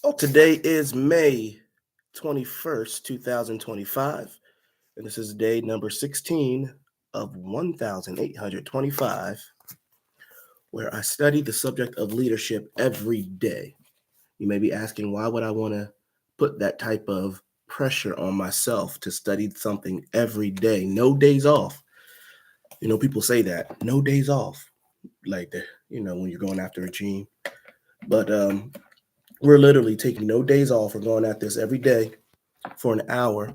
Well, today is May 21st, 2025, and this is day number 16 of 1825, where I study the subject of leadership every day. You may be asking, why would I want to put that type of pressure on myself to study something every day? No days off. People say that, no days off, like when you're going after a dream. But we're literally taking no days off. We're going at this every day for an hour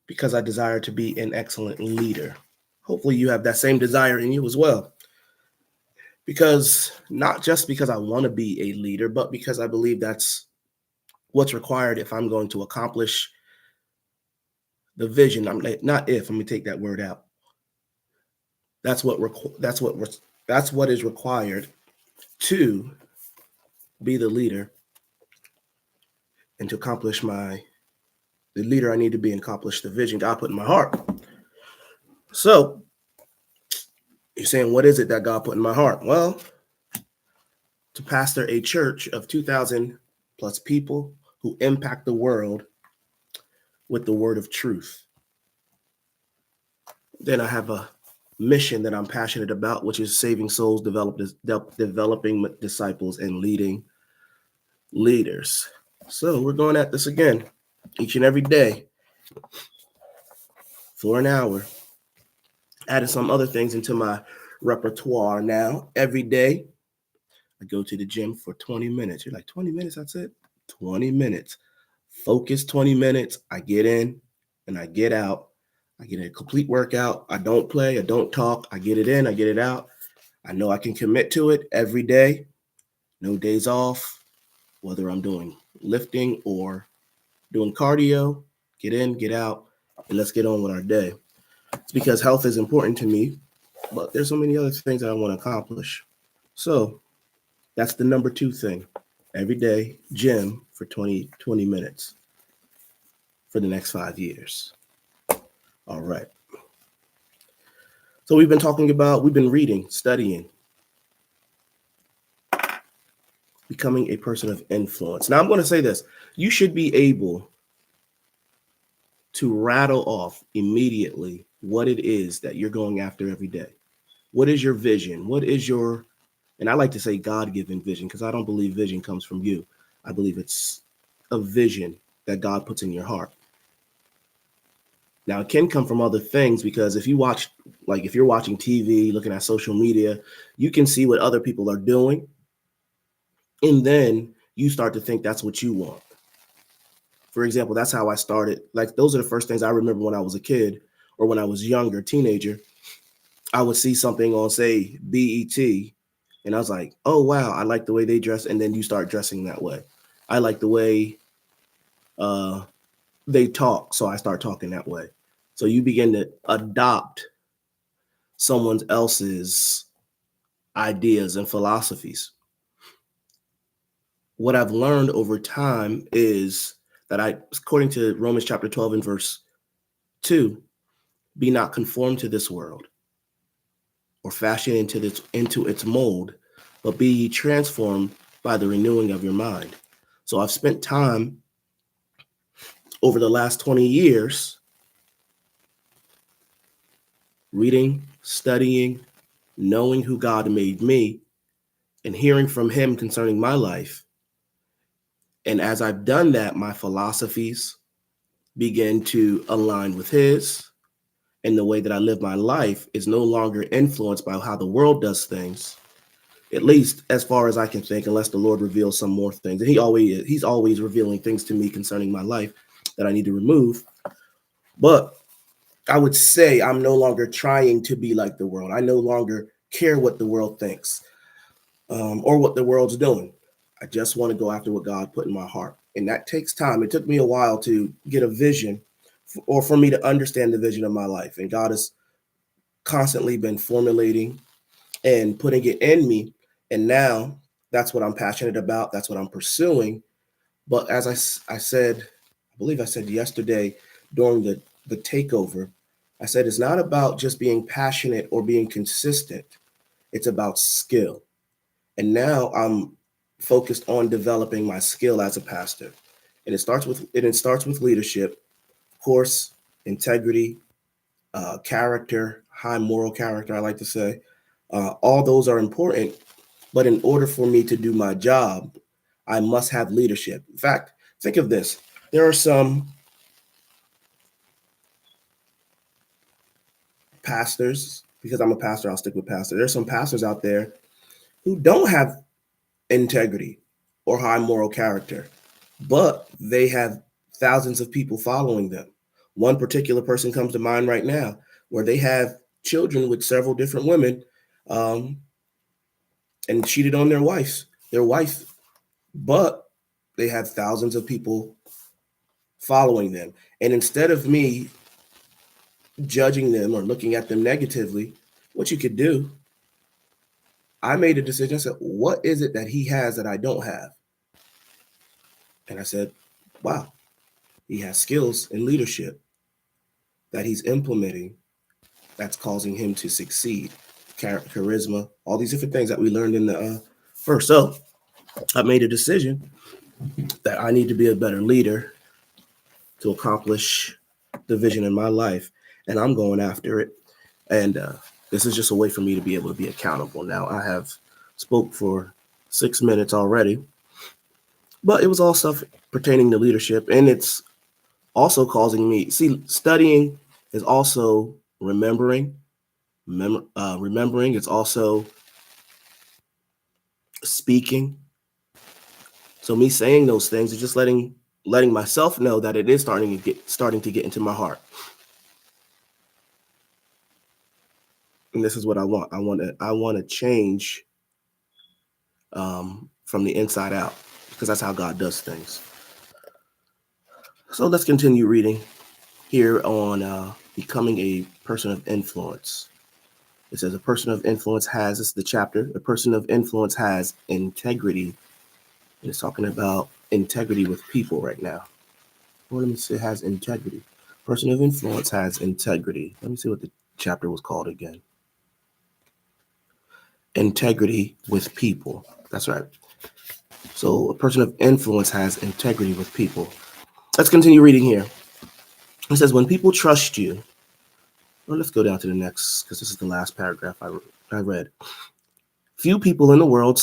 because I desire to be an excellent leader. Hopefully, you have that same desire in you as well. Because not just because I want to be a leader, but because I believe that's what's required if I'm going to accomplish the vision. I'm not if. Let me take that word out. That's what that's what is required to be the leader and to accomplish the leader I need to be and accomplish the vision God put in my heart. So you're saying, what is it that God put in my heart? Well, to pastor a church of 2,000 plus people who impact the world with the word of truth. Then I have a mission that I'm passionate about, which is saving souls, developing disciples, and leading leaders. So we're going at this again each and every day for an hour. Added some other things into my repertoire now. Every day, I go to the gym for 20 minutes. You're like, 20 minutes? That's it? 20 minutes. Focus 20 minutes. I get in and I get out. I get a complete workout. I don't play. I don't talk. I get it in. I get it out. I know I can commit to it every day. No days off, whether I'm doing lifting or doing cardio. Get in, get out, and let's get on with our day. It's because health is important to me, but there's so many other things that I want to accomplish. So that's the number two thing. Every day, gym for 20 minutes for the next 5 years. All right. So we've been reading, studying, becoming a person of influence. Now I'm going to say this. You should be able to rattle off immediately what it is that you're going after every day. What is your vision? And I like to say God-given vision because I don't believe vision comes from you. I believe it's a vision that God puts in your heart. Now, it can come from other things because if you're watching TV, looking at social media, you can see what other people are doing. And then you start to think that's what you want. For example, that's how I started. Like, those are the first things I remember when I was a kid or when I was younger, teenager. I would see something on, say, BET, and I was like, oh, wow, I like the way they dress. And then you start dressing that way. I like the way they talk, so I start talking that way. So you begin to adopt someone else's ideas and philosophies. What I've learned over time is that according to Romans chapter 12 and verse 2, be not conformed to this world or fashioned into its mold, but be ye transformed by the renewing of your mind. So I've spent time over the last 20 years reading, studying, knowing who God made me, and hearing from him concerning my life. And as I've done that, my philosophies begin to align with his. And the way that I live my life is no longer influenced by how the world does things, at least as far as I can think, unless the Lord reveals some more things. And he's always revealing things to me concerning my life that I need to remove. But I would say I'm no longer trying to be like the world. I no longer care what the world thinks or what the world's doing. I just want to go after what God put in my heart. And that takes time. It took me a while to get a vision or for me to understand the vision of my life. And God has constantly been formulating and putting it in me. And now that's what I'm passionate about. That's what I'm pursuing. But as I said, I believe I said yesterday during the takeover, I said it's not about just being passionate or being consistent. It's about skill. And now I'm focused on developing my skill as a pastor. And it starts with leadership, of course, integrity, character, high moral character, I like to say. All those are important, but in order for me to do my job, I must have leadership. In fact, think of this. There are some pastors, because I'm a pastor, I'll stick with pastor. There's some pastors out there who don't have integrity or high moral character, but they have thousands of people following them. One particular person comes to mind right now where they have children with several different women, um, and cheated on their wife, but they have thousands of people following them. And instead of me judging them or looking at them negatively, what you could do, I made a decision. I said, what is it that he has that I don't have? And I said, wow, he has skills in leadership that he's implementing that's causing him to succeed. Charisma, all these different things that we learned in the first. So I made a decision that I need to be a better leader to accomplish the vision in my life, and I'm going after it. And this is just a way for me to be able to be accountable. Now, I have spoke for 6 minutes already, but it was all stuff pertaining to leadership, and it's also causing me, see, studying is also remembering. Remembering, it's also speaking. So me saying those things is just letting myself know that it is starting to get into my heart. And this is what I want. I want to change from the inside out, because that's how God does things. So let's continue reading here on becoming a person of influence. It says a person of influence has, this is the chapter, a person of influence has integrity. And it's talking about integrity with people right now. Well, let me see, it has integrity. Person of influence has integrity. Let me see what the chapter was called again. Integrity with people. That's right. So a person of influence has integrity with people. Let's continue reading here. It says, when people trust you, well, let's go down to the next, because this is the last paragraph I read. Few people in the world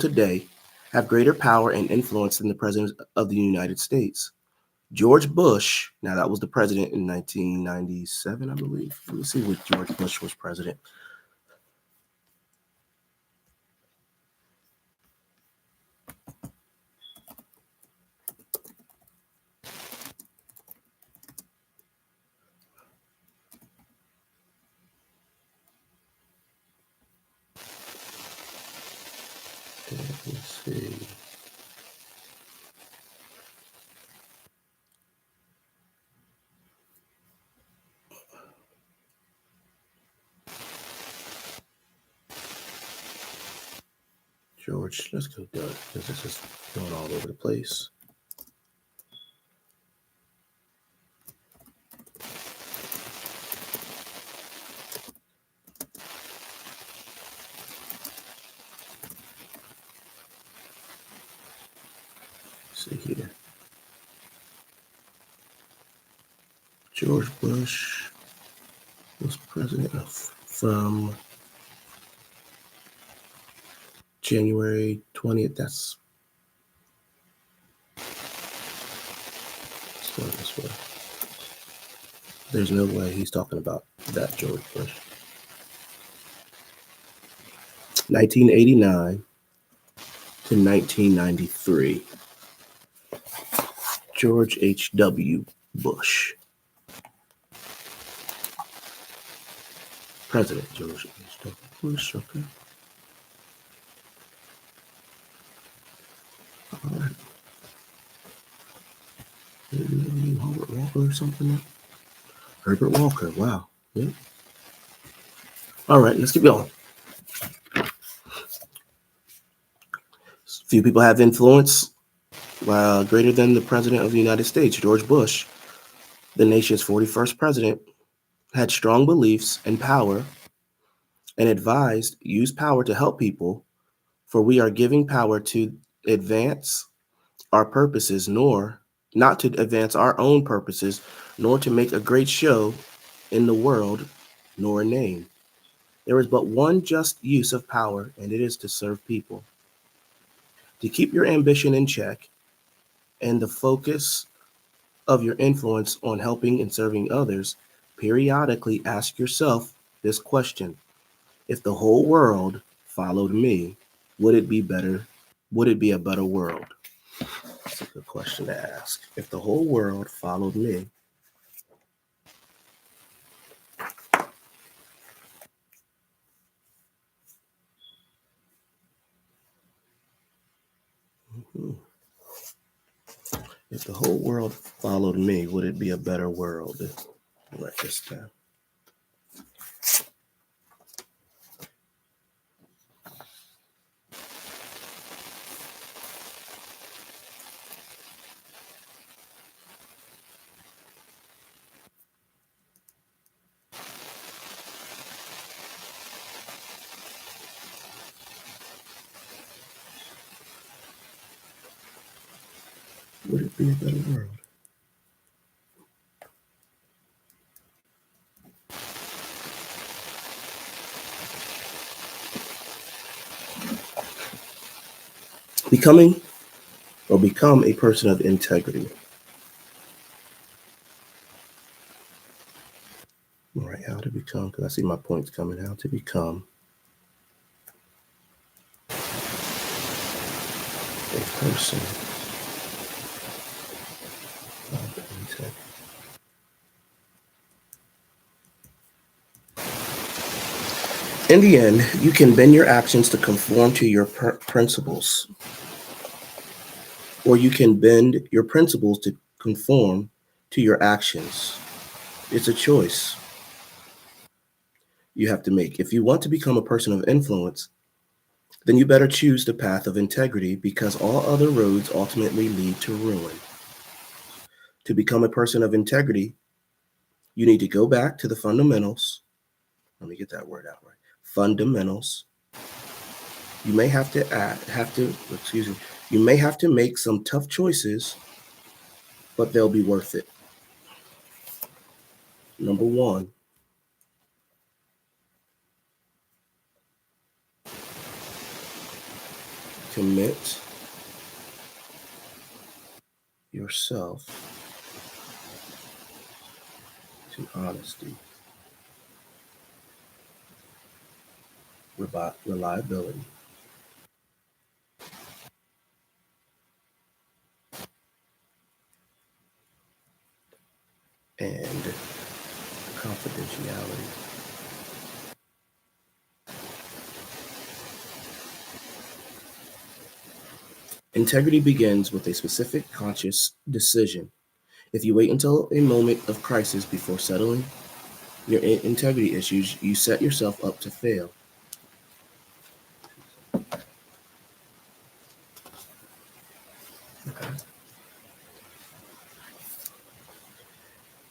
today have greater power and influence than the President of the United States. George Bush, now that was the president in 1997, I believe. Let me see when George Bush was president. Let's see. George, let's go down, because this is going all over the place. Let's see here. George Bush was president from January 20th. That's going this way. There's no way he's talking about that George Bush. 1989 to 1993. George H.W. Bush. President George H.W. Bush, okay. All right. Maybe Herbert Walker or something? Herbert Walker, wow. Yeah. All right, let's keep going. Few people have influence greater than the President of the United States. George Bush, the nation's 41st president, had strong beliefs and power and advised use power to help people For we are giving power to advance our purposes, nor not to advance our own purposes, nor to make a great show in the world, nor a name. There is but one just use of power, and it is to serve people. To keep your ambition in check and the focus of your influence on helping and serving others, periodically ask yourself this question: if the whole world followed me, would it be better? Would it be a better world? That's a good question to ask. If the whole world followed me, hmm, if the whole world followed me, would it be a better world? Write this down. Would it be a better world? Becoming or become a person of integrity. All right, how to become, because I see my points coming. How to become a person of integrity. In the end, you can bend your actions to conform to your principles, or you can bend your principles to conform to your actions. It's a choice you have to make. If you want to become a person of influence, then you better choose the path of integrity, because all other roads ultimately lead to ruin. To become a person of integrity, you need to go back to the fundamentals. Let me get that word out right. Fundamentals. You may you may have to make some tough choices, but they'll be worth it. Number one, commit yourself to honesty, reliability, and confidentiality. Integrity begins with a specific conscious decision. If you wait until a moment of crisis before settling your integrity issues, you set yourself up to fail. Okay.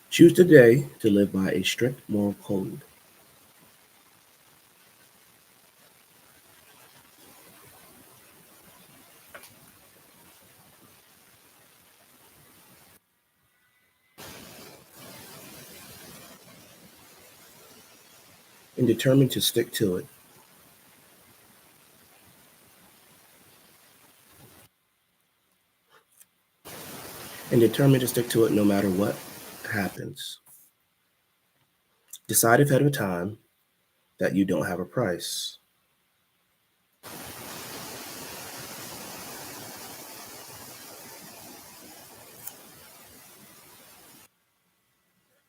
Choose today to live by a strict moral code. And determined to stick to it. And determined to stick to it no matter what happens. Decide ahead of time that you don't have a price.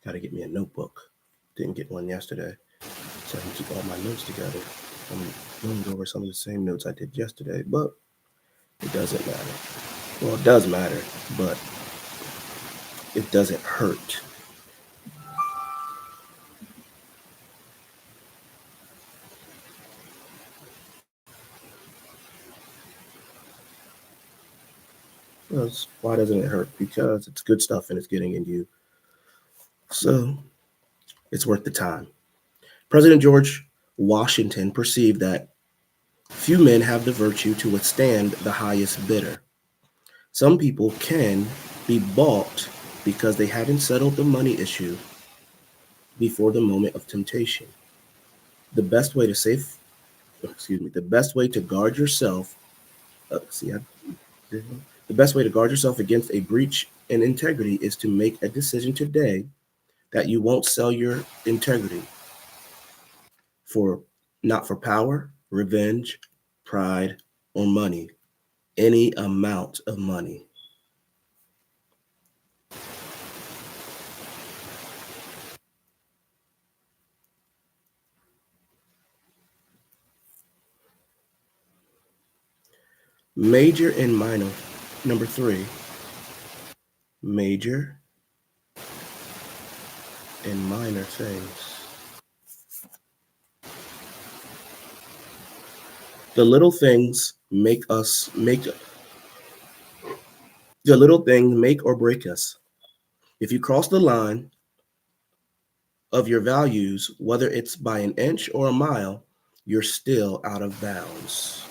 Got to get me a notebook. Didn't get one yesterday, so I can keep all my notes together. I'm going over some of the same notes I did yesterday, but it doesn't matter. Well, it does matter, but it doesn't hurt. Because why doesn't it hurt? Because it's good stuff and it's getting in you. So it's worth the time. President George Washington perceived that Few men have the virtue to withstand the highest bidder. Some people can be balked because they haven't settled the money issue before the moment of temptation. The best way to save, the best way to guard yourself, see, I, the best way to guard yourself against a breach in integrity is to make a decision today that you won't sell your integrity for not for power, revenge, pride, or money, any amount of money. Major and minor. Number three, major and minor things. The little things the little things make or break us. If you cross the line of your values, whether it's by an inch or a mile, you're still out of bounds.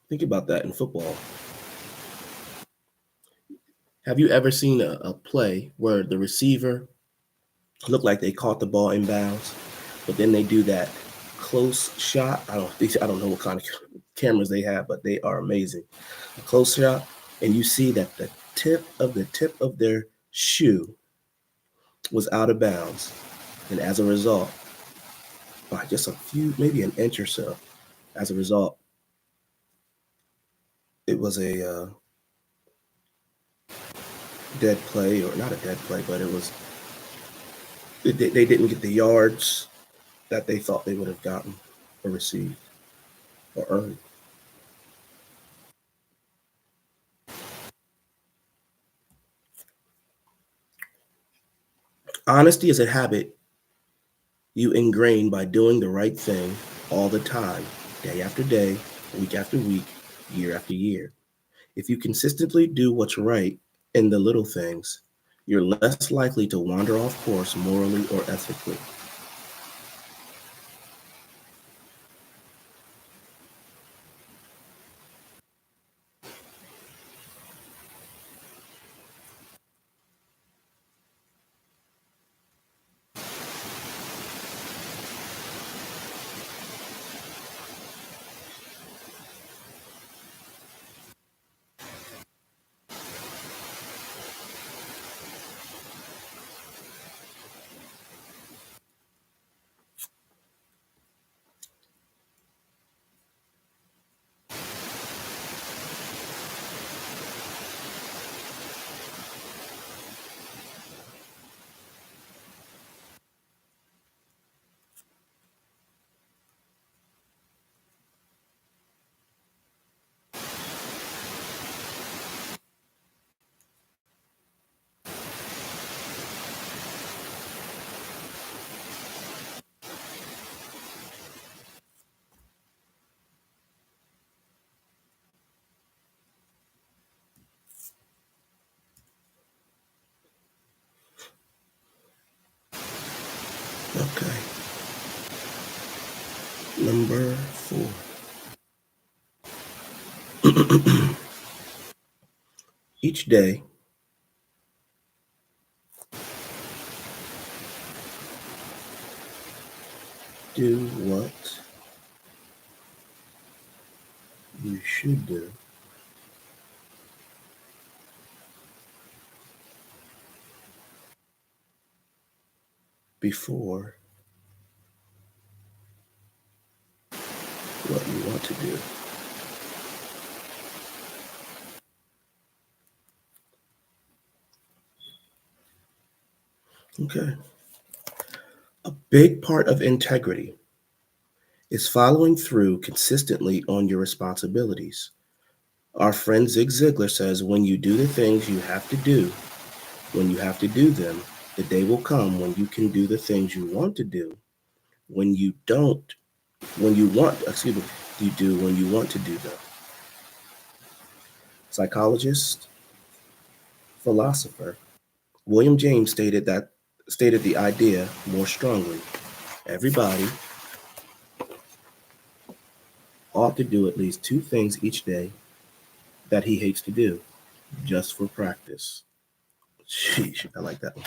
Think about that in football. Have you ever seen a play where the receiver looked like they caught the ball in bounds, but then they do that close shot? I don't know what kind of cameras they have, but they are amazing. A close shot, and you see that the tip of their shoe was out of bounds, and as a result, by just a few, maybe an inch or so, as a result, it was a dead play, or not a dead play, but they didn't get the yards that they thought they would have gotten or received or earned. Honesty is a habit you ingrain by doing the right thing all the time, day after day, week after week, year after year. If you consistently do what's right in the little things, you're less likely to wander off course morally or ethically. Okay, number four. Each day, do what you should do before what you want to do. Okay. A big part of integrity is following through consistently on your responsibilities. Our friend Zig Ziglar says when you do the things you have to do, when you have to do them, the day will come when you can do the things you want to do, when you don't, when you want, excuse me, you do when you want to do them. Psychologist, philosopher, William James stated the idea more strongly. Everybody ought to do at least two things each day that he hates to do, just for practice. Sheesh, I like that one.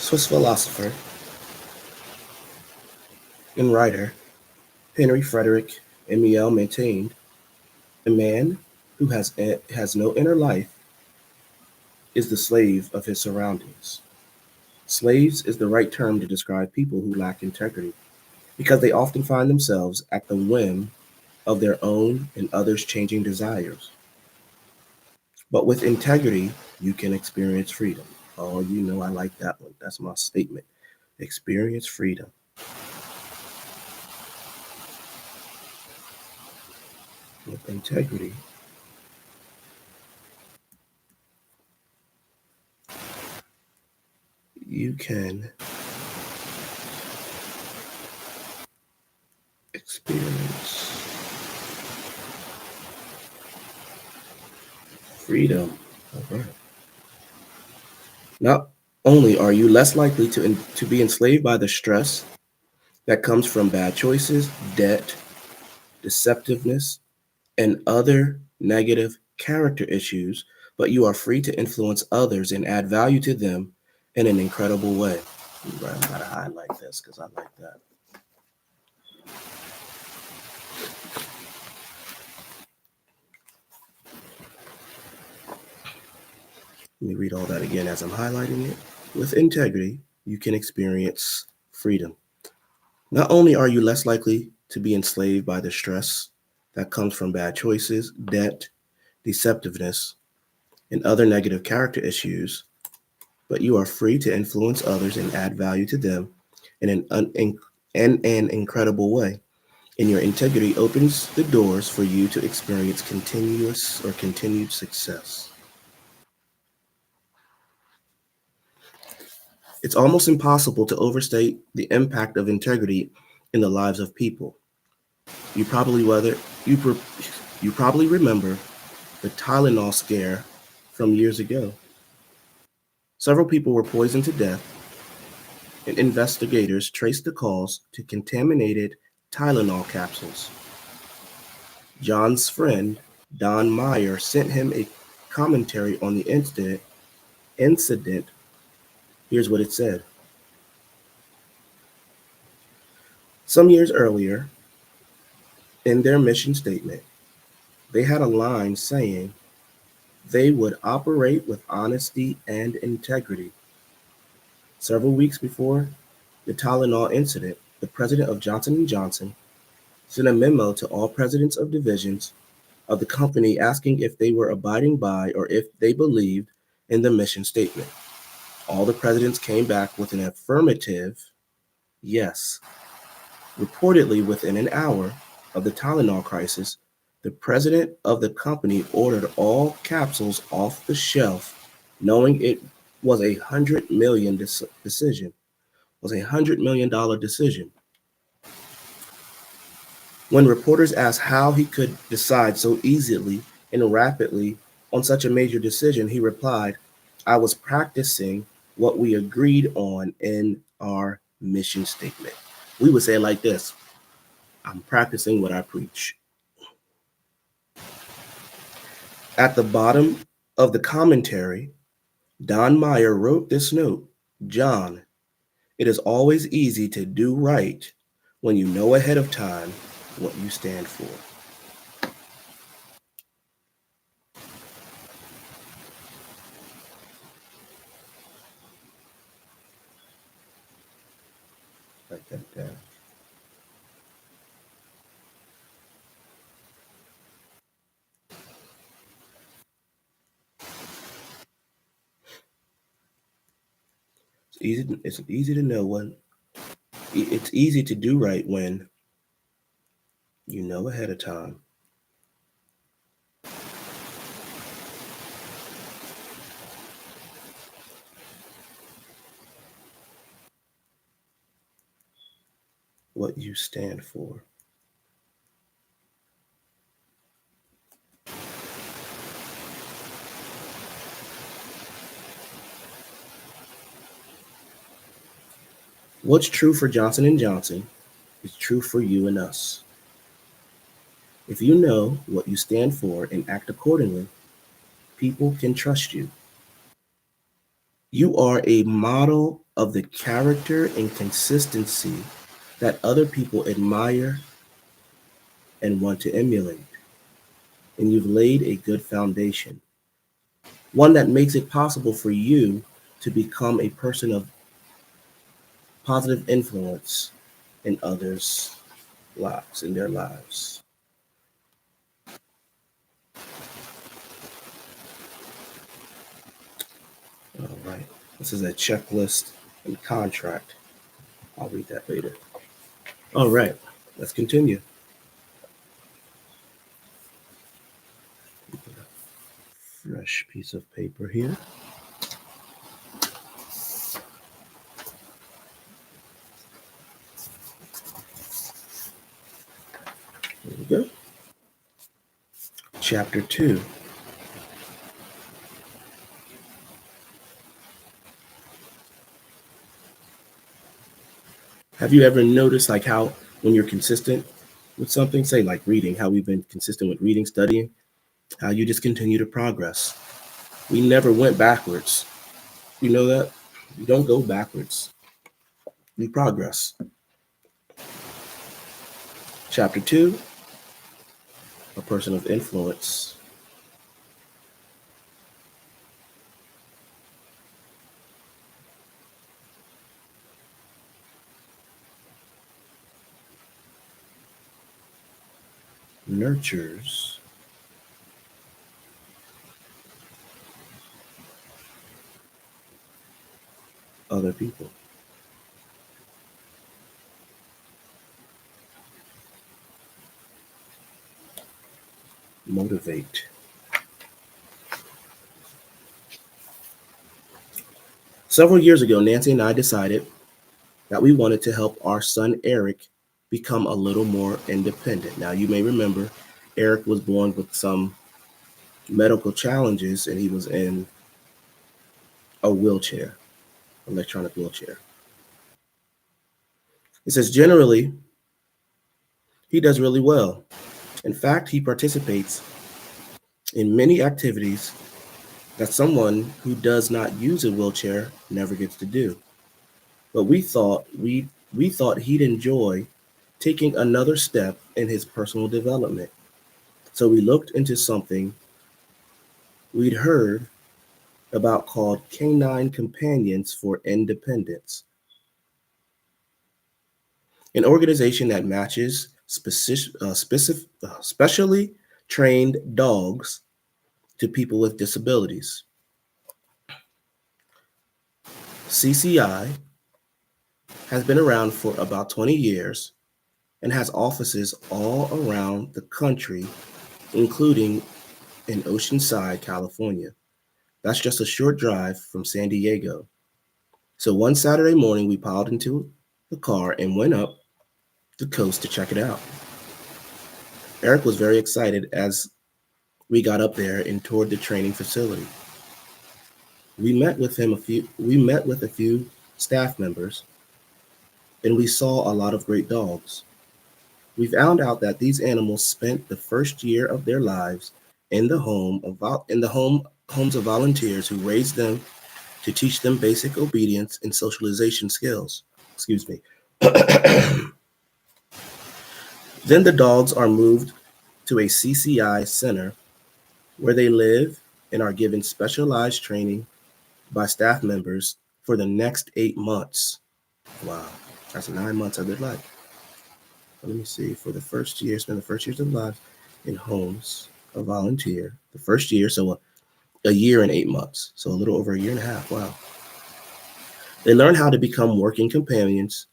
Swiss philosopher and writer Henry Frederick Amiel maintained a man who has no inner life is the slave of his surroundings. Slaves is the right term to describe people who lack integrity because they often find themselves at the whim of their own and others' changing desires. But with integrity, you can experience freedom. Oh, you know, I like that one. That's my statement. Experience freedom. With integrity, you can experience freedom. All right. Not only are you less likely to be enslaved by the stress that comes from bad choices, debt, deceptiveness, and other negative character issues, but you are free to influence others and add value to them in an incredible way. Right, I'm going to highlight this because I like that. Let me read all that again as I'm highlighting it. With integrity, you can experience freedom. Not only are you less likely to be enslaved by the stress that comes from bad choices, debt, deceptiveness, and other negative character issues, but you are free to influence others and add value to them in an incredible way. And your integrity opens the doors for you to experience continuous or continued success. It's almost impossible to overstate the impact of integrity in the lives of people. You probably whether you pro- you probably remember the Tylenol scare from years ago. Several people were poisoned to death, and investigators traced the cause to contaminated Tylenol capsules. John's friend, Don Meyer, sent him a commentary on the incident. Here's what it said. Some years earlier, in their mission statement, they had a line saying they would operate with honesty and integrity. Several weeks before the Tylenol incident, the president of Johnson and Johnson sent a memo to all presidents of divisions of the company asking if they were abiding by or if they believed in the mission statement. All the presidents came back with an affirmative yes. Reportedly, within an hour of the Tylenol crisis, the president of the company ordered all capsules off the shelf, knowing it was decision. Was $100 million decision. When reporters asked how he could decide so easily and rapidly on such a major decision, he replied, "I was practicing what we agreed on in our mission statement." We would say it like this: I'm practicing what I preach. At the bottom of the commentary, Don Meyer wrote this note: John, it is always easy to do right when you know ahead of time what you stand for. Write that down. It's easy to know when it's easy to do right when you know ahead of time what you stand for. What's true for Johnson & Johnson is true for you and us. If you know what you stand for and act accordingly, people can trust you. You are a model of the character and consistency that other people admire and want to emulate. And you've laid a good foundation, one that makes it possible for you to become a person of positive influence in others' lives, in their lives. All right. This is a checklist and contract. I'll read that later. All right. Let's continue. Fresh piece of paper here. Here we go. Chapter 2. Have you ever noticed like how when you're consistent with something, say like reading, how we've been consistent with reading, studying, how you just continue to progress. We never went backwards. You know that? You don't go backwards. We progress. Chapter 2, a person of influence. Nurtures other people. Motivate. Several years ago, Nancy and I decided that we wanted to help our son Eric become a little more independent. Now, you may remember Eric was born with some medical challenges and he was in a wheelchair, electronic wheelchair. It says generally, he does really well. In fact, he participates in many activities that someone who does not use a wheelchair never gets to do. But we thought he'd enjoy taking another step in his personal development. So we looked into something we'd heard about called Canine Companions for Independence, an organization that matches specially trained dogs to people with disabilities. CCI has been around for about 20 years and has offices all around the country, including in Oceanside, California. That's just a short drive from San Diego. So one Saturday morning, we piled into the car and went up the coast to check it out. Eric was very excited as we got up there and toured the training facility. We met with a few staff members and we saw a lot of great dogs. We found out that these animals spent the first year of their lives in the homes of volunteers who raised them to teach them basic obedience and socialization skills. Excuse me. Then the dogs are moved to a CCI center where they live and are given specialized training by staff members for the next 8 months. Wow, that's 9 months of their life. Let me see. For the first year, spend the first years of life in homes, a volunteer. The first year, so a year and 8 months. So a little over a year and a half. Wow. They learn how to become working companions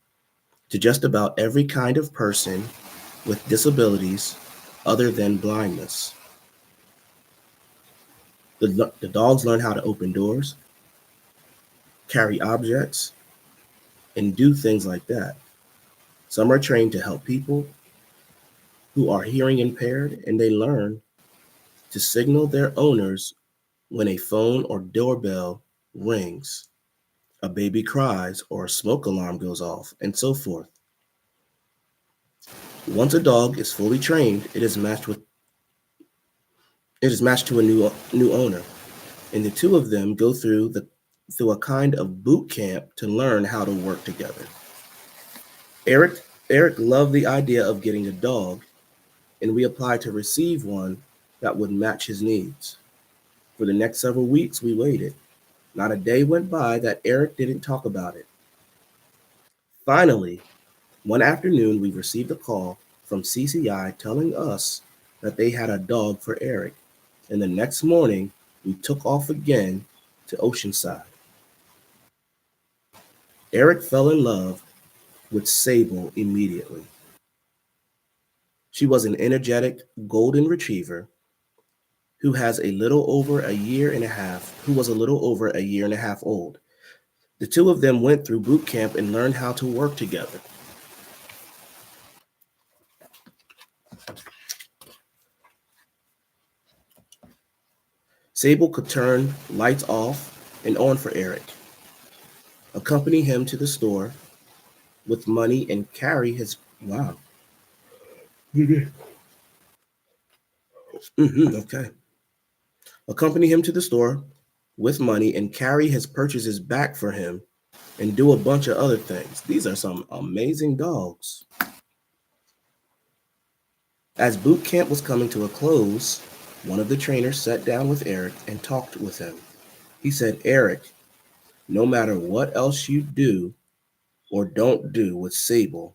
to just about every kind of person with disabilities other than blindness. The dogs learn how to open doors, carry objects, and do things like that. Some are trained to help people who are hearing impaired, and they learn to signal their owners when a phone or doorbell rings, a baby cries, or a smoke alarm goes off, and so forth. Once a dog is fully trained, it is matched to a new owner, and the two of them go through a kind of boot camp to learn how to work together. Eric Eric loved the idea of getting a dog, and we applied to receive one that would match his needs. For the next several weeks, we waited. Not a day went by that Eric didn't talk about it. Finally, one afternoon, we received a call from CCI telling us that they had a dog for Eric, and the next morning, we took off again to Oceanside. Eric fell in love with Sable immediately. She was an energetic golden retriever who was a little over a year and a half old. The two of them went through boot camp and learned how to work together. Sable could turn lights off and on for Eric, accompany him to the store with money and carry his wow. Okay. Accompany him to the store with money and carry his purchases back for him and do a bunch of other things. These are some amazing dogs. As boot camp was coming to a close, one of the trainers sat down with Eric and talked with him. He said, Eric, no matter what else you do or don't do with Sable,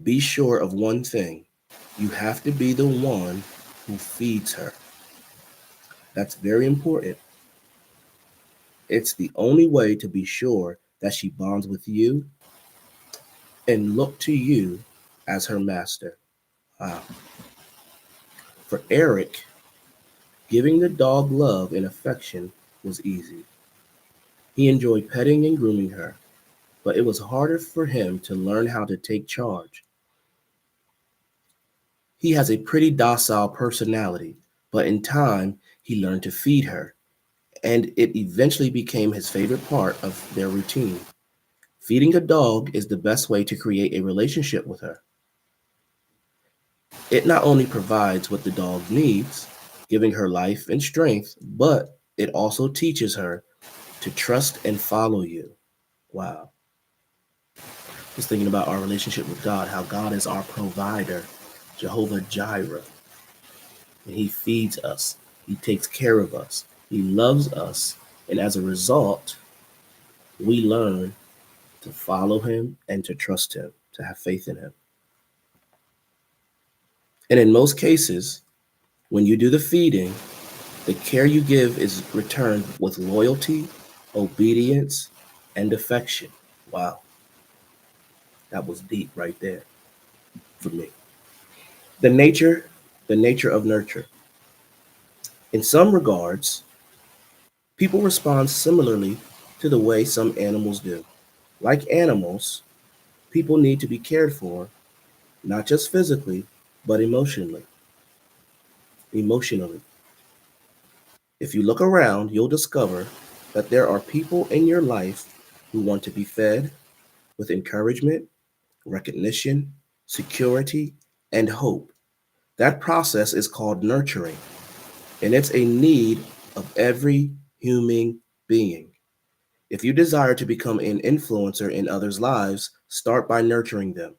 be sure of one thing. You have to be the one who feeds her. That's very important. It's the only way to be sure that she bonds with you and look to you as her master. Wow. For Eric, giving the dog love and affection was easy. He enjoyed petting and grooming her, but it was harder for him to learn how to take charge. He has a pretty docile personality, but in time, he learned to feed her, and it eventually became his favorite part of their routine. Feeding a dog is the best way to create a relationship with her. It not only provides what the dog needs, giving her life and strength, but it also teaches her to trust and follow you. Wow. Just thinking about our relationship with God, how God is our provider, Jehovah Jireh, and He feeds us, He takes care of us, He loves us, and as a result, we learn to follow Him and to trust Him, to have faith in Him. And in most cases, when you do the feeding, the care you give is returned with loyalty, obedience, and affection. Wow, that was deep right there for me. The nature, the nature of nurture. In some regards, people respond similarly to the way some animals do. Like animals, people need to be cared for, not just physically, but emotionally. Emotionally. If you look around, you'll discover that there are people in your life who want to be fed with encouragement, recognition, security, and hope. That process is called nurturing, and it's a need of every human being. If you desire to become an influencer in others' lives, start by nurturing them.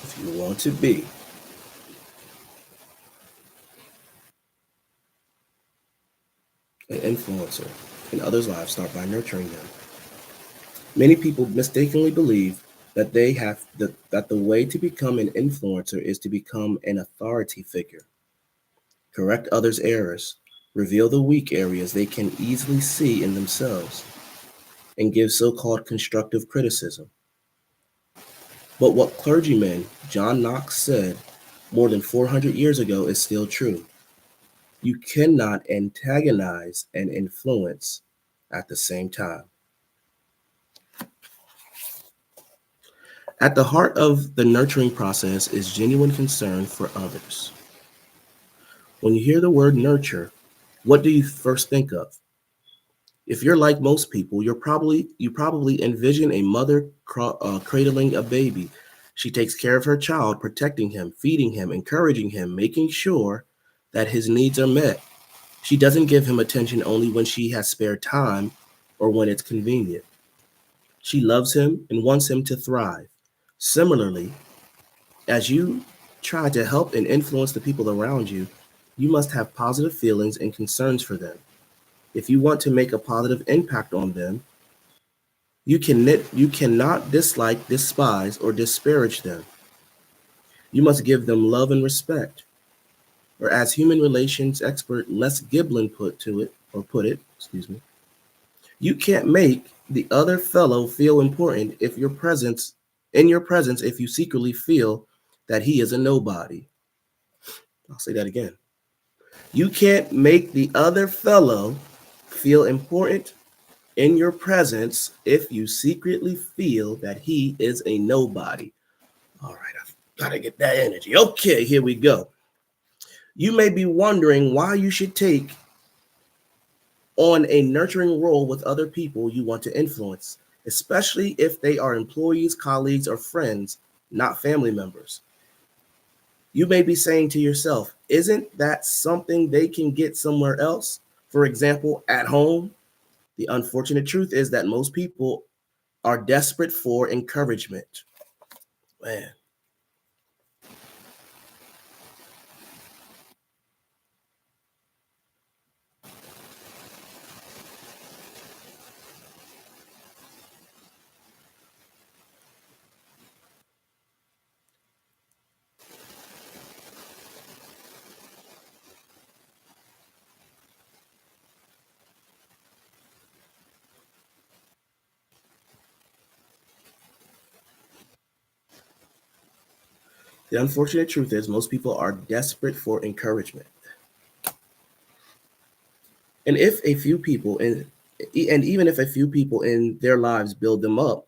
If you want to be an influencer in others' lives, start by nurturing them. Many people mistakenly believe that that the way to become an influencer is to become an authority figure, correct others' errors, reveal the weak areas they can easily see in themselves, and give so-called constructive criticism. But what clergyman John Knox said more than 400 years ago is still true. You cannot antagonize and influence at the same time. At the heart of the nurturing process is genuine concern for others. When you hear the word nurture, what do you first think of? If you're like most people, you probably envision a mother cradling a baby. She takes care of her child, protecting him, feeding him, encouraging him, making sure that his needs are met. She doesn't give him attention only when she has spare time or when it's convenient. She loves him and wants him to thrive. Similarly, as you try to help and influence the people around you, you must have positive feelings and concerns for them. If you want to make a positive impact on them, you cannot dislike, despise, or disparage them. You must give them love and respect. Or as human relations expert Les Giblin put it, excuse me, you can't make the other fellow feel important if your presence if you secretly feel that he is a nobody. I'll say that again. You can't make the other fellow feel important in your presence if you secretly feel that he is a nobody. All right, I've got to get that energy. Okay, here we go. You may be wondering why you should take on a nurturing role with other people you want to influence, especially if they are employees, colleagues, or friends, not family members. You may be saying to yourself, isn't that something they can get somewhere else? For example, at home? The unfortunate truth is that most people are desperate for encouragement. Man. The unfortunate truth is most people are desperate for encouragement. And if a few people and even if a few people in their lives build them up,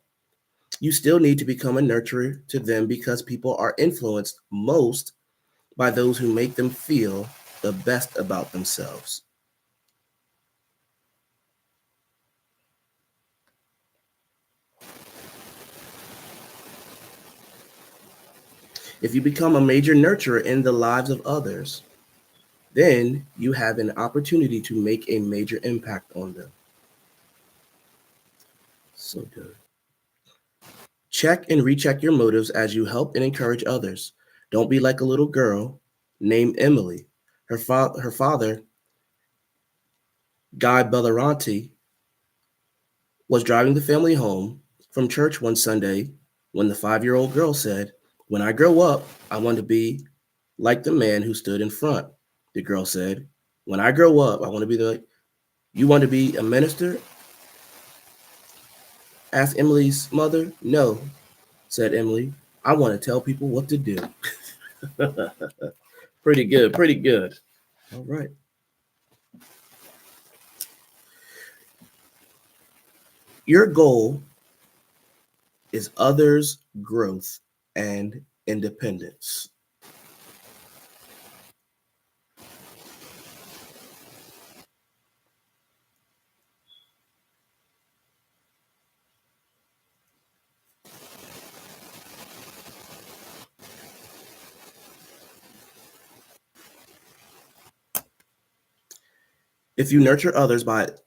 you still need to become a nurturer to them because people are influenced most by those who make them feel the best about themselves. If you become a major nurturer in the lives of others, then you have an opportunity to make a major impact on them. So good. Check and recheck your motives as you help and encourage others. Don't be like a little girl named Emily. Her father, Guy Belleranti, was driving the family home from church one Sunday when the 5-year-old girl said, "When I grow up, I want to be like the man who stood in front." The girl said, "When I grow up, I want to be you want to be a minister?" Asked Emily's mother. "No," said Emily. "I want to tell people what to do." Pretty good, pretty good. All right. Your goal is others' growth and independence. If you nurture others but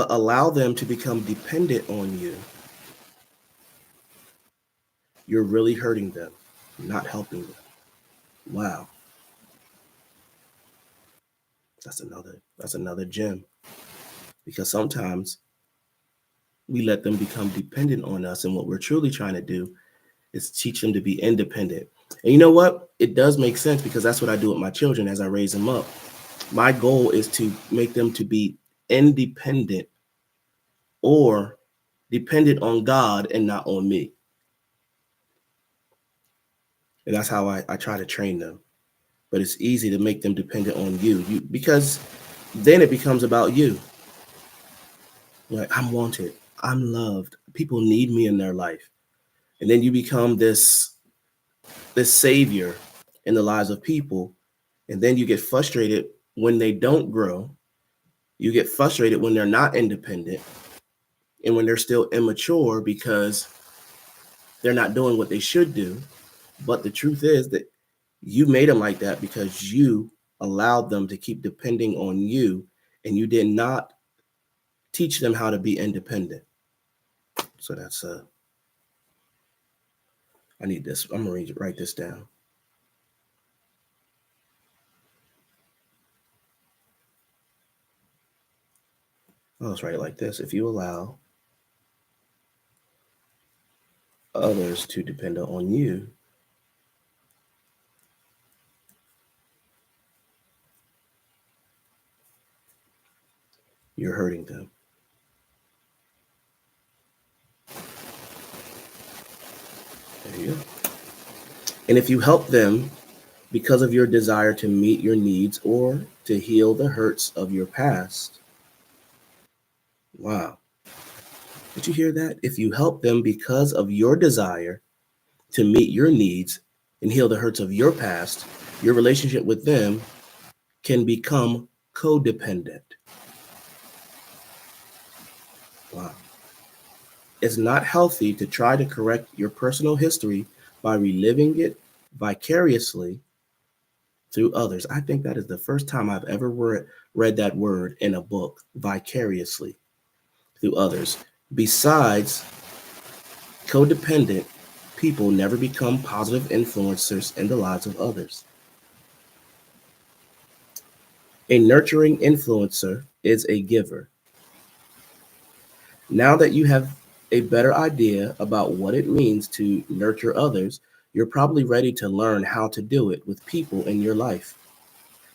allow them to become dependent on you, you're really hurting them, not helping them. Wow, that's another gem because sometimes we let them become dependent on us, and what we're truly trying to do is teach them to be independent. And you know what? It does make sense because that's what I do with my children as I raise them up. My goal is to make them to be independent or dependent on God and not on me. And that's how I try to train them. But it's easy to make them dependent on you because then it becomes about you. Like, I'm wanted, I'm loved, people need me in their life. And then you become this savior in the lives of people. And then you get frustrated when they don't grow. You get frustrated when they're not independent and when they're still immature because they're not doing what they should do. But the truth is that you made them like that because you allowed them to keep depending on you and you did not teach them how to be independent. So that's I need this. I'm gonna write this down. Let's write it like this. If you allow others to depend on you, you're hurting them. There you go. And if you help them because of your desire to meet your needs or to heal the hurts of your past, wow. Did you hear that? If you help them because of your desire to meet your needs and heal the hurts of your past, your relationship with them can become codependent. Wow. It's not healthy to try to correct your personal history by reliving it vicariously through others. I think that is the first time I've ever read that word in a book, vicariously through others. Besides, codependent people never become positive influencers in the lives of others. A nurturing influencer is a giver. Now that you have a better idea about what it means to nurture others, you're probably ready to learn how to do it with people in your life: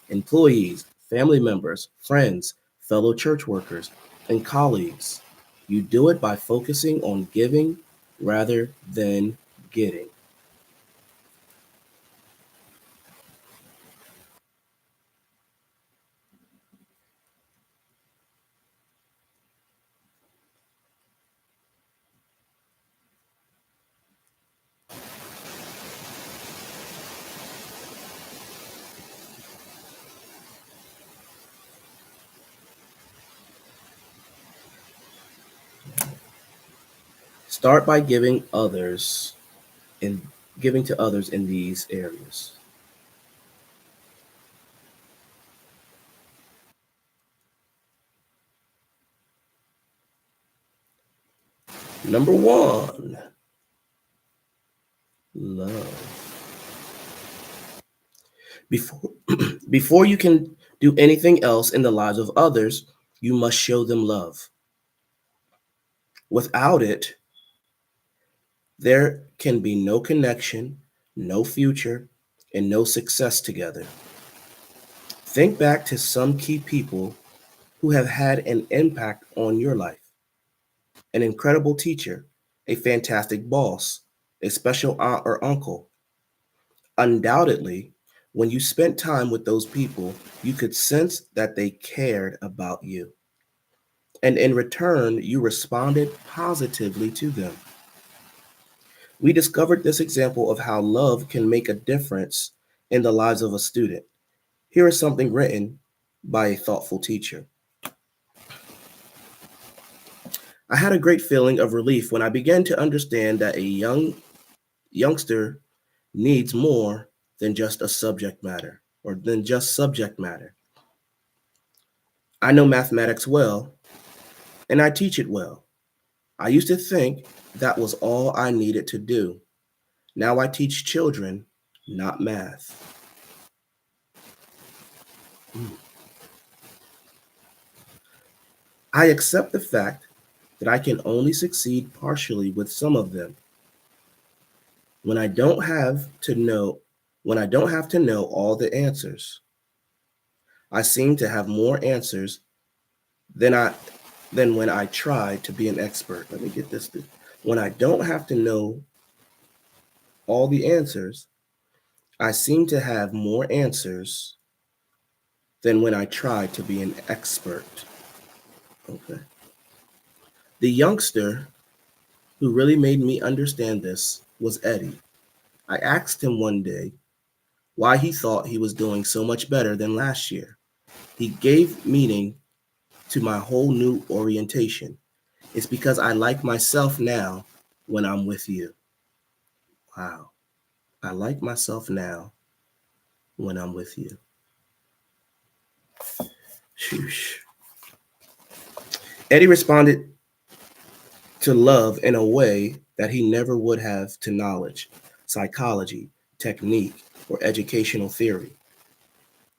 employees, family members, friends, fellow church workers, and colleagues. You do it by focusing on giving rather than getting. Start by in giving to others in these areas. Number one, love. Before before you can do anything else in the lives of others, you must show them love. Without it, there can be no connection, no future, and no success together. Think back to some key people who have had an impact on your life: an incredible teacher, a fantastic boss, a special aunt or uncle. Undoubtedly, When you spent time with those people, you could sense that they cared about you. And in return, you responded positively to them. We discovered this example of how love can make a difference in the lives of a student. Here is something written by a thoughtful teacher. I had a great feeling of relief when I began to understand that a youngster needs more than just a subject matter or than just subject matter. I know mathematics well and I teach it well. I used to think that was all I needed to do. Now I teach children, not math. Mm. I accept the fact that I can only succeed partially with some of them. When I don't have to know when I don't have to know all the answers, I seem to have more answers than I than when I try to be an expert. Let me get this. When I don't have to know all the answers, I seem to have more answers than when I try to be an expert. Okay. The youngster who really made me understand this was Eddie. I asked him one day why he thought he was doing so much better than last year. He gave meaning to my whole new orientation. It's because I like myself now when I'm with you. Wow. I like myself now when I'm with you. Shoosh. Eddie responded to love in a way that he never would have to knowledge, psychology, technique, or educational theory.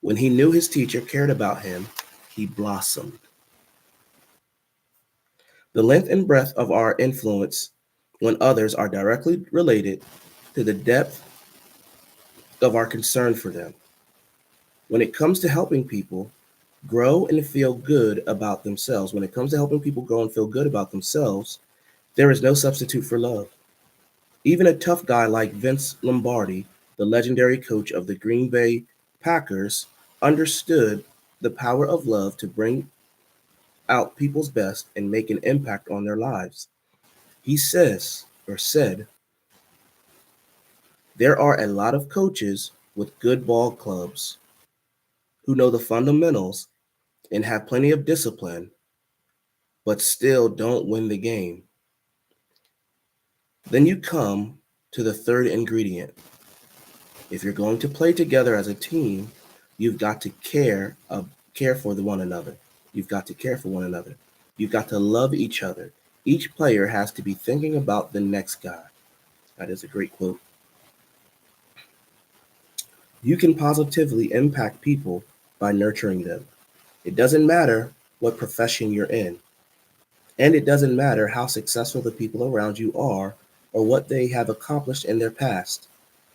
When he knew his teacher cared about him, he blossomed. The length and breadth of our influence on others are directly related to the depth of our concern for them. When it comes to helping people grow and feel good about themselves, when it comes to helping people grow and feel good about themselves, there is no substitute for love. Even a tough guy like Vince Lombardi, the legendary coach of the Green Bay Packers, understood the power of love to bring out people's best and make an impact on their lives. He said, there are a lot of coaches with good ball clubs who know the fundamentals and have plenty of discipline, but still don't win the game. Then you come to the third ingredient. If you're going to play together as a team, you've got to care for one another. You've got to care for one another. You've got to love each other. Each player has to be thinking about the next guy. That is a great quote. You can positively impact people by nurturing them. It doesn't matter what profession you're in, and it doesn't matter how successful the people around you are or what they have accomplished in their past.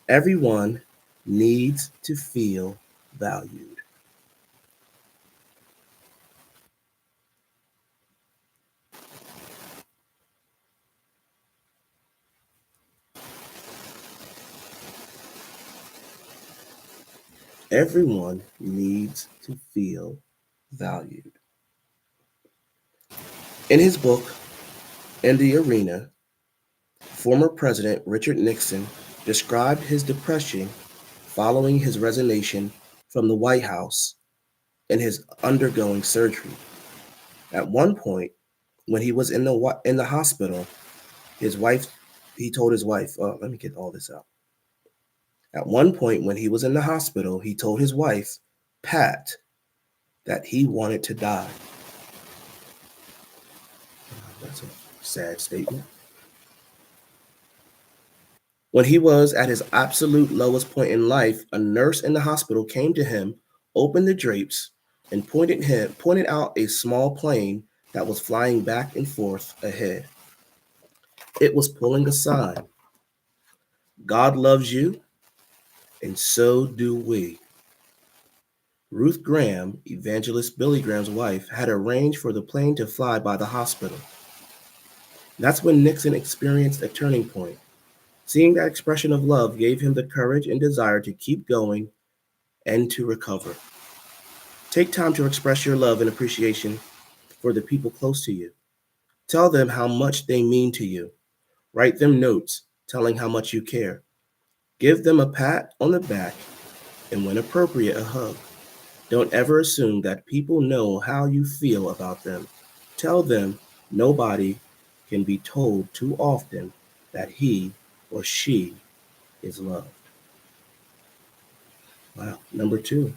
Everyone needs to feel valued. Everyone needs to feel valued. In his book, In the Arena, former President Richard Nixon described his depression following his resignation from the White House and his undergoing surgery. At one point, when he was in the hospital, his wife he told his wife, let me get all this out. At one point, when he was in the hospital, he told his wife, Pat, that he wanted to die. That's a sad statement. When he was at his absolute lowest point in life, a nurse in the hospital came to him, opened the drapes, and pointed out a small plane that was flying back and forth ahead. It was pulling a sign. God loves you, and so do we. Ruth Graham, evangelist Billy Graham's wife, had arranged for the plane to fly by the hospital. That's when Nixon experienced a turning point. Seeing that expression of love gave him the courage and desire to keep going and to recover. Take time to express your love and appreciation for the people close to you. Tell them how much they mean to you. Write them notes telling how much you care. Give them a pat on the back and, when appropriate, a hug. Don't ever assume that people know how you feel about them. Tell them nobody can be told too often that he or she is loved. Wow. Number two,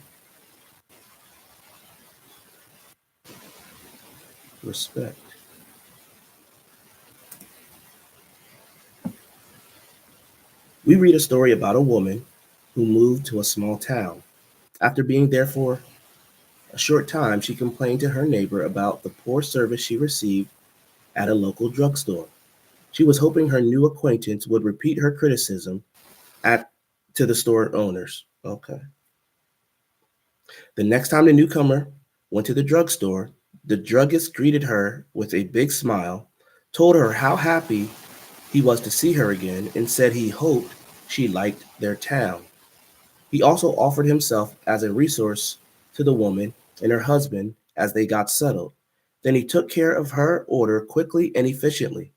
respect. We read a story about a woman who moved to a small town. After being there for a short time, she complained to her neighbor about the poor service she received at a local drugstore. She was hoping her new acquaintance would repeat her criticism at to the store owners. Okay. The next time the newcomer went to the drugstore, the druggist greeted her with a big smile, told her how happy he was to see her again, and said he hoped she liked their town. He also offered himself as a resource to the woman and her husband as they got settled. Then he took care of her order quickly and efficiently.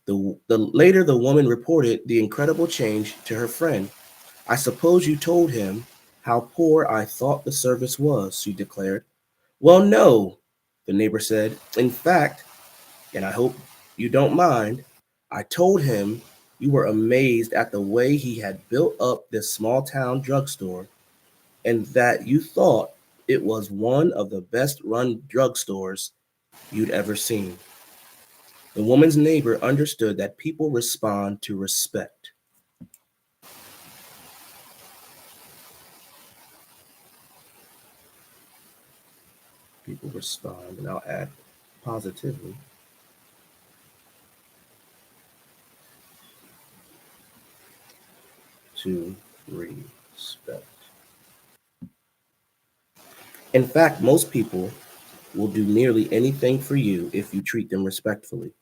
Later, the woman reported the incredible change to her friend. "I suppose you told him how poor I thought the service was," she declared. "Well, no," the neighbor said. "In fact, and I hope you don't mind, I told him you were amazed at the way he had built up this small town drugstore and that you thought it was one of the best run drugstores you'd ever seen." The woman's neighbor understood that people respond to respect. People respond, and I'll add positively, to respect. In fact, most people will do nearly anything for you if you treat them respectfully.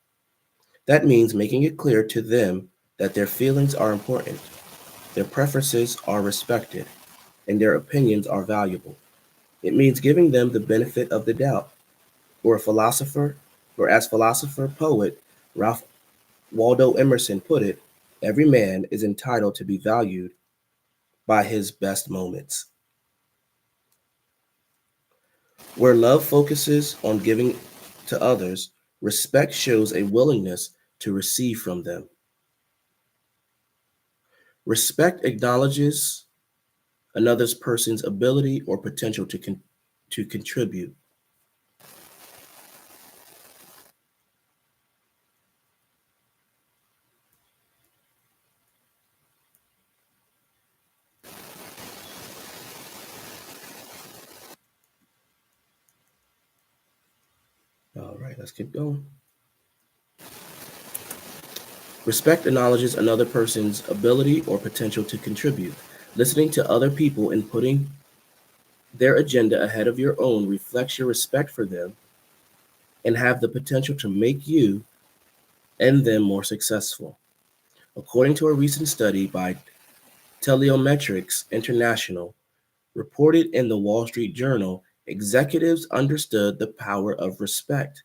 That means making it clear to them that their feelings are important, their preferences are respected, and their opinions are valuable. It means giving them the benefit of the doubt, or a philosopher, or as philosopher poet Ralph Waldo Emerson put it, every man is entitled to be valued by his best moments. Where love focuses on giving to others, respect shows a willingness to receive from them. Respect acknowledges another person's ability or potential to contribute. All right, let's keep going. Respect acknowledges another person's ability or potential to contribute. Listening to other people and putting their agenda ahead of your own reflects your respect for them and have the potential to make you and them more successful. According to a recent study by Teleometrics International, reported in the Wall Street Journal, executives understood the power of respect.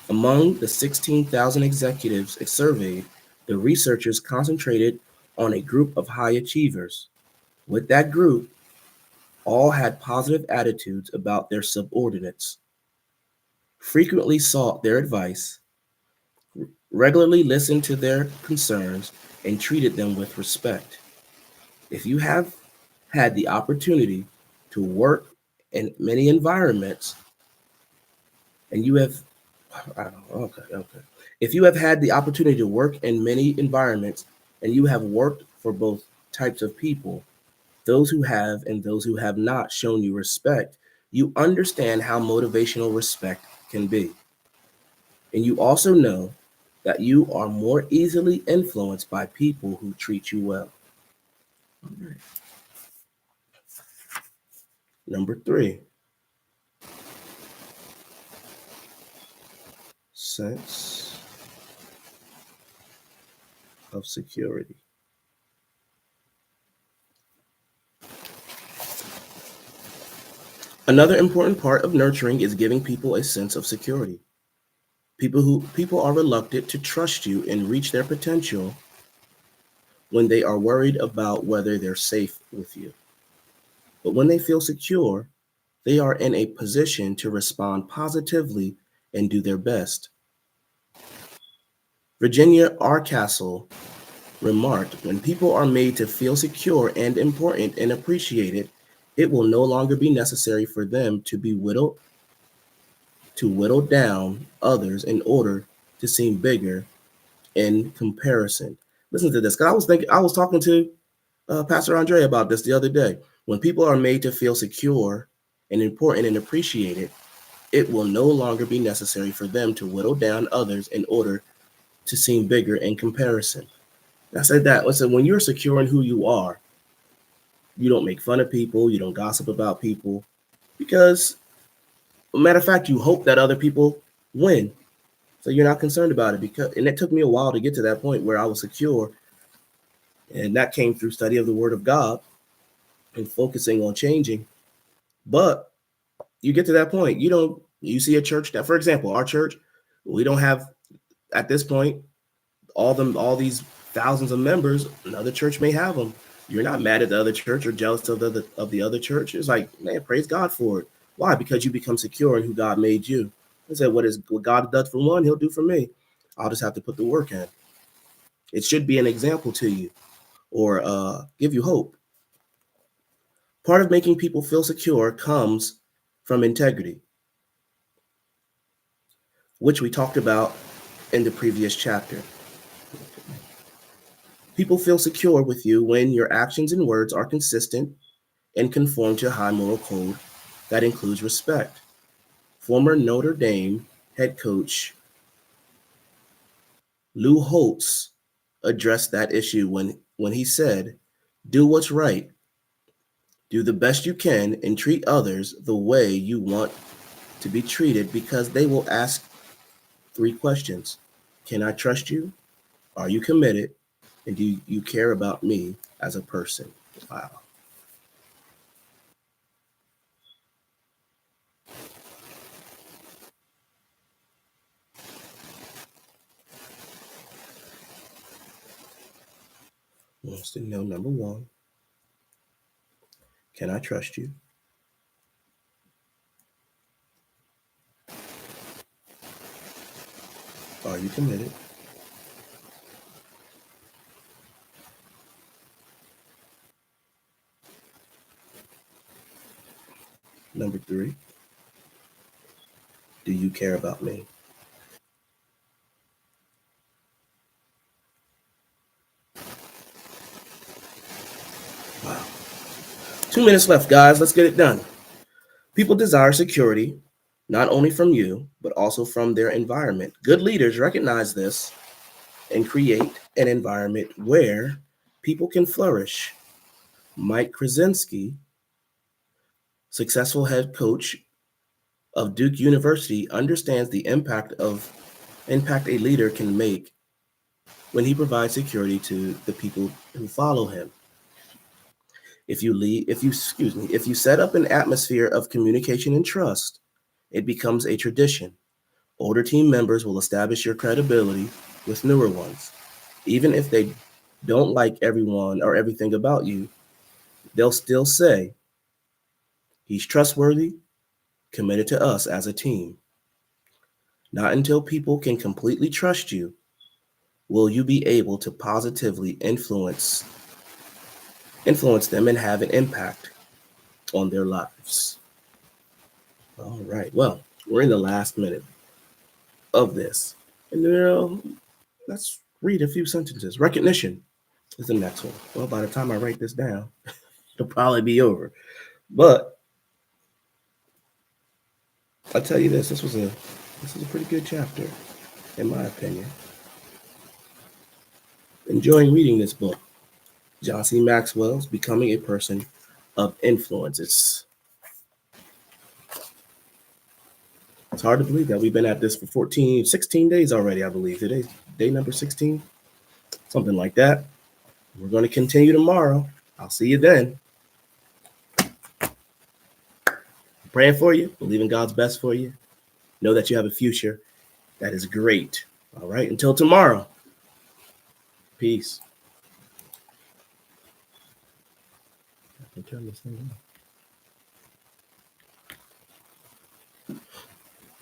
Among the 16,000 executives surveyed, the researchers concentrated on a group of high achievers. With that group, all had positive attitudes about their subordinates, frequently sought their advice, regularly listened to their concerns, and treated them with respect. If you have had the opportunity to work in many environments and you have, I don't know, okay. If you have had the opportunity to work in many environments and you have worked for both types of people, those who have and those who have not shown you respect, you understand how motivational respect can be. And you also know that you are more easily influenced by people who treat you well. All right. Number three, sense of security. Another important part of nurturing is giving people a sense of security. People are reluctant to trust you and reach their potential when they are worried about whether they're safe with you. But when they feel secure, they are in a position to respond positively and do their best. Virginia R. Castle remarked, when people are made to feel secure and important and appreciated, it will no longer be necessary for them to whittle down others in order to seem bigger in comparison. Listen to this, because I was talking to Pastor Andre about this the other day. When people are made to feel secure and important and appreciated, it will no longer be necessary for them to whittle down others in order to seem bigger in comparison. I said that. I said, when you're secure in who you are, you don't make fun of people, you don't gossip about people, because, matter of fact, you hope that other people win. So you're not concerned about it. And it took me a while to get to that point where I was secure. And that came through study of the Word of God and focusing on changing. But you get to that point, you see a church that, for example, our church, we don't have at this point all these thousands of members. Another church may have them. You're not mad at the other church or jealous of the other church. It's like, man, praise God for it. Why? Because you become secure in who God made you. He said, what God does for one, he'll do for me. I'll just have to put the work in. It should be an example to you, or give you hope. Part of making people feel secure comes from integrity, which we talked about in the previous chapter. People feel secure with you when your actions and words are consistent and conform to a high moral code that includes respect. Former Notre Dame head coach Lou Holtz addressed that issue when he said, do what's right, do the best you can, and treat others the way you want to be treated, because they will ask 3 questions. Can I trust you? Are you committed? And do you care about me as a person? Wow. Wants to know, number 1, can I trust you? Are you committed? Number 3, do you care about me? Wow. 2 minutes left, guys. Let's get it done. People desire security, not only from you, but also from their environment. Good leaders recognize this and create an environment where people can flourish. Mike Krasinski, successful head coach of Duke University, understands the impact a leader can make when he provides security to the people who follow him. If you set up an atmosphere of communication and trust, it becomes a tradition. Older team members will establish your credibility with newer ones. Even if they don't like everyone or everything about you, they'll still say, he's trustworthy, committed to us as a team. Not until people can completely trust you will you be able to positively influence them and have an impact on their lives. All right. Well, we're in the last minute of this. And let's read a few sentences. Recognition is the next one. Well, by the time I write this down, it'll probably be over. But I'll tell you this, this is a pretty good chapter, in my opinion. Enjoying reading this book. John C. Maxwell's Becoming a Person of Influence. It's hard to believe that we've been at this for 16 days already, I believe. Today's day number 16, something like that. We're going to continue tomorrow. I'll see you then. Praying for you, believing God's best for you. Know that you have a future that is great. All right. Until tomorrow. Peace. I can turn this thing on.